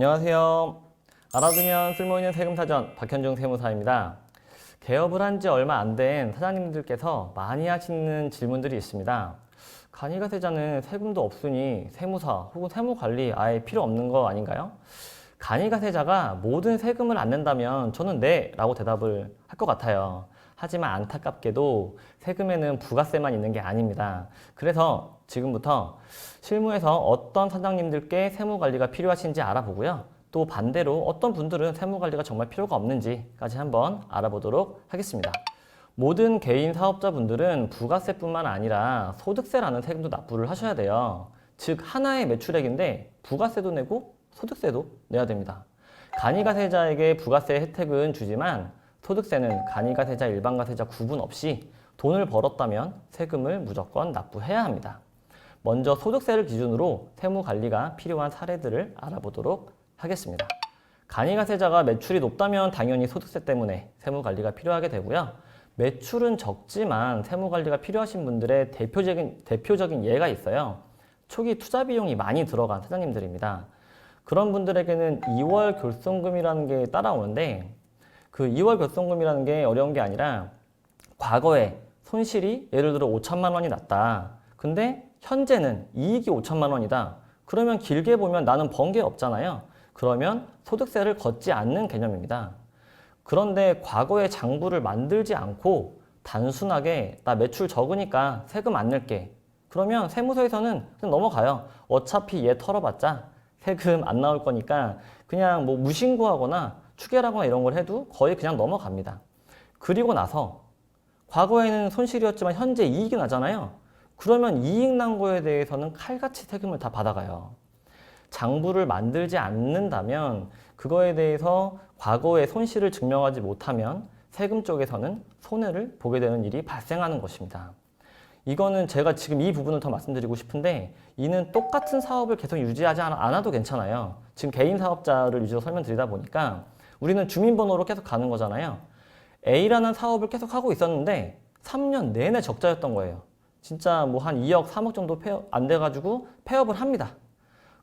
안녕하세요. 알아두면 쓸모있는 세금사전 박현중 세무사입니다. 개업을 한 지 얼마 안 된 사장님들께서 많이 하시는 질문들이 있습니다. 간이가세자는 세금도 없으니 세무사 혹은 세무관리 아예 필요 없는 거 아닌가요? 간이가세자가 모든 세금을 안 낸다면 저는 네 라고 대답을 할 것 같아요. 하지만 안타깝게도 세금에는 부가세만 있는 게 아닙니다. 그래서 지금부터 실무에서 어떤 사장님들께 세무관리가 필요하신지 알아보고요. 또 반대로 어떤 분들은 세무관리가 정말 필요가 없는지까지 한번 알아보도록 하겠습니다. 모든 개인 사업자분들은 부가세뿐만 아니라 소득세라는 세금도 납부를 하셔야 돼요. 즉 하나의 매출액인데 부가세도 내고 소득세도 내야 됩니다. 간이가세자에게 부가세 혜택은 주지만 소득세는 간이가세자, 일반가세자 구분 없이 돈을 벌었다면 세금을 무조건 납부해야 합니다. 먼저 소득세를 기준으로 세무관리가 필요한 사례들을 알아보도록 하겠습니다. 간이가세자가 매출이 높다면 당연히 소득세 때문에 세무관리가 필요하게 되고요. 매출은 적지만 세무관리가 필요하신 분들의 대표적인 예가 있어요. 초기 투자 비용이 많이 들어간 사장님들입니다. 그런 분들에게는 2월 결손금이라는 게 따라오는데 그 2월 결손금이라는 게 어려운 게 아니라 과거에 손실이 예를 들어 5천만 원이 났다. 근데 현재는 이익이 5천만 원이다. 그러면 길게 보면 나는 번 게 없잖아요. 그러면 소득세를 걷지 않는 개념입니다. 그런데 과거에 장부를 만들지 않고 단순하게 나 매출 적으니까 세금 안 낼게. 그러면 세무서에서는 그냥 넘어가요. 어차피 얘 털어봤자 세금 안 나올 거니까 그냥 뭐 무신고하거나 추결하거나 이런 걸 해도 거의 그냥 넘어갑니다. 그리고 나서 과거에는 손실이었지만 현재 이익이 나잖아요. 그러면 이익 난 거에 대해서는 칼같이 세금을 다 받아가요. 장부를 만들지 않는다면 그거에 대해서 과거의 손실을 증명하지 못하면 세금 쪽에서는 손해를 보게 되는 일이 발생하는 것입니다. 이거는 제가 지금 이 부분을 더 말씀드리고 싶은데 이는 똑같은 사업을 계속 유지하지 않아도 괜찮아요. 지금 개인 사업자를 위주로 설명드리다 보니까 우리는 주민번호로 계속 가는 거잖아요. A라는 사업을 계속 하고 있었는데 3년 내내 적자였던 거예요. 진짜 뭐 한 2억, 3억 정도 안 돼가지고 폐업을 합니다.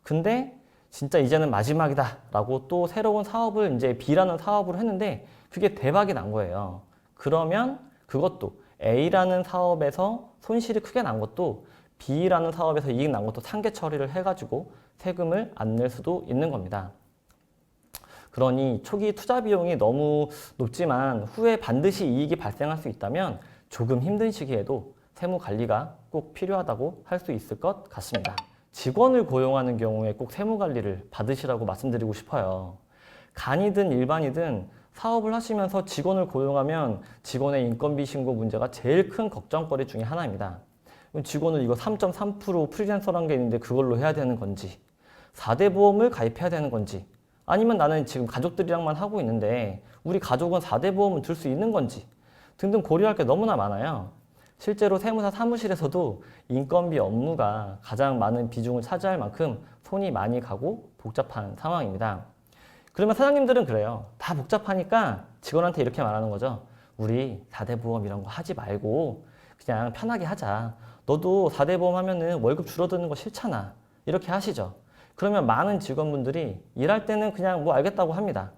근데 진짜 이제는 마지막이다 라고 또 새로운 사업을 이제 B라는 사업을 했는데 그게 대박이 난 거예요. 그러면 그것도 A라는 사업에서 손실이 크게 난 것도 B라는 사업에서 이익 난 것도 상계 처리를 해가지고 세금을 안 낼 수도 있는 겁니다. 그러니 초기 투자 비용이 너무 높지만 후에 반드시 이익이 발생할 수 있다면 조금 힘든 시기에도 세무 관리가 꼭 필요하다고 할 수 있을 것 같습니다. 직원을 고용하는 경우에 꼭 세무 관리를 받으시라고 말씀드리고 싶어요. 간이든 일반이든 사업을 하시면서 직원을 고용하면 직원의 인건비 신고 문제가 제일 큰 걱정거리 중에 하나입니다. 직원을 이거 3.3% 프리랜서라는 게 있는데 그걸로 해야 되는 건지 4대 보험을 가입해야 되는 건지 아니면 나는 지금 가족들이랑만 하고 있는데 우리 가족은 4대 보험을 들 수 있는 건지 등등 고려할 게 너무나 많아요. 실제로 세무사 사무실에서도 인건비 업무가 가장 많은 비중을 차지할 만큼 손이 많이 가고 복잡한 상황입니다. 그러면 사장님들은 그래요. 다 복잡하니까 직원한테 이렇게 말하는 거죠. 우리 4대 보험 이런 거 하지 말고 그냥 편하게 하자. 너도 4대 보험 하면은 월급 줄어드는 거 싫잖아. 이렇게 하시죠. 그러면 많은 직원분들이 일할 때는 그냥 뭐 알겠다고 합니다.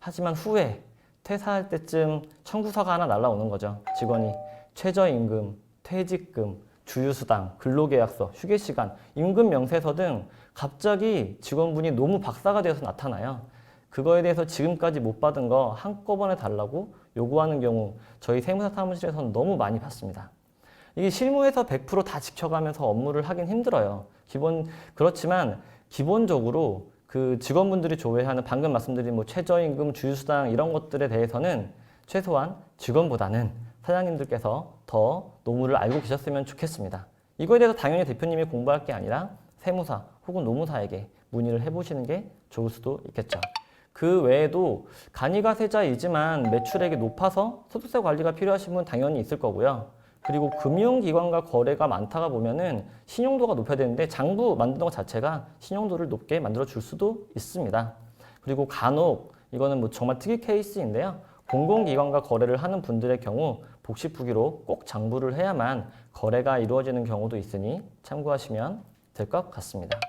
하지만 후에 퇴사할 때쯤 청구서가 하나 날라오는 거죠. 직원이 최저임금, 퇴직금, 주휴수당, 근로계약서, 휴게시간, 임금명세서 등 갑자기 직원분이 너무 박사가 되어서 나타나요. 그거에 대해서 지금까지 못 받은 거 한꺼번에 달라고 요구하는 경우 저희 세무사 사무실에서는 너무 많이 봤습니다. 이게 실무에서 100% 다 지켜가면서 업무를 하긴 힘들어요. 그렇지만 기본적으로 그 직원분들이 조회하는 방금 말씀드린 뭐 최저임금, 주휴수당 이런 것들에 대해서는 최소한 직원보다는 사장님들께서 더 노무를 알고 계셨으면 좋겠습니다. 이거에 대해서 당연히 대표님이 공부할 게 아니라 세무사 혹은 노무사에게 문의를 해보시는 게 좋을 수도 있겠죠. 그 외에도 간이가세자이지만 매출액이 높아서 소득세 관리가 필요하신 분 당연히 있을 거고요. 그리고 금융기관과 거래가 많다가 보면은 신용도가 높아야 되는데 장부 만드는 것 자체가 신용도를 높게 만들어 줄 수도 있습니다. 그리고 간혹 이거는 뭐 정말 특이 케이스인데요. 공공기관과 거래를 하는 분들의 경우 복식부기로 꼭 장부를 해야만 거래가 이루어지는 경우도 있으니 참고하시면 될 것 같습니다.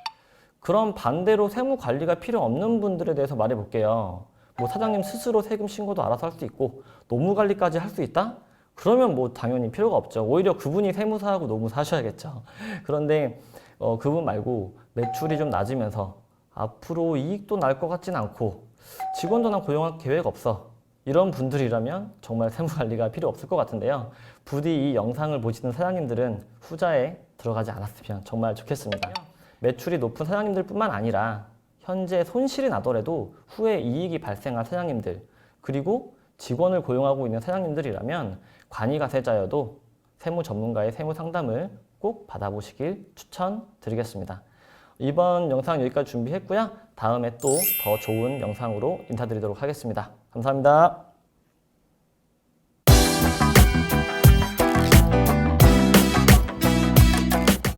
그럼 반대로 세무 관리가 필요 없는 분들에 대해서 말해 볼게요. 뭐 사장님 스스로 세금 신고도 알아서 할 수 있고 노무 관리까지 할 수 있다? 그러면 뭐 당연히 필요가 없죠. 오히려 그분이 세무사하고 노무사 하셔야겠죠. 그런데 그분 말고 매출이 좀 낮으면서 앞으로 이익도 날 것 같진 않고 직원도 난 고용할 계획 없어. 이런 분들이라면 정말 세무 관리가 필요 없을 것 같은데요. 부디 이 영상을 보시는 사장님들은 후자에 들어가지 않았으면 정말 좋겠습니다. 매출이 높은 사장님들 뿐만 아니라 현재 손실이 나더라도 후에 이익이 발생한 사장님들, 그리고 직원을 고용하고 있는 사장님들이라면 관이가세자여도 세무 전문가의 세무 상담을 꼭 받아보시길 추천드리겠습니다. 이번 영상 여기까지 준비했고요. 다음에 또 더 좋은 영상으로 인사드리도록 하겠습니다. 감사합니다.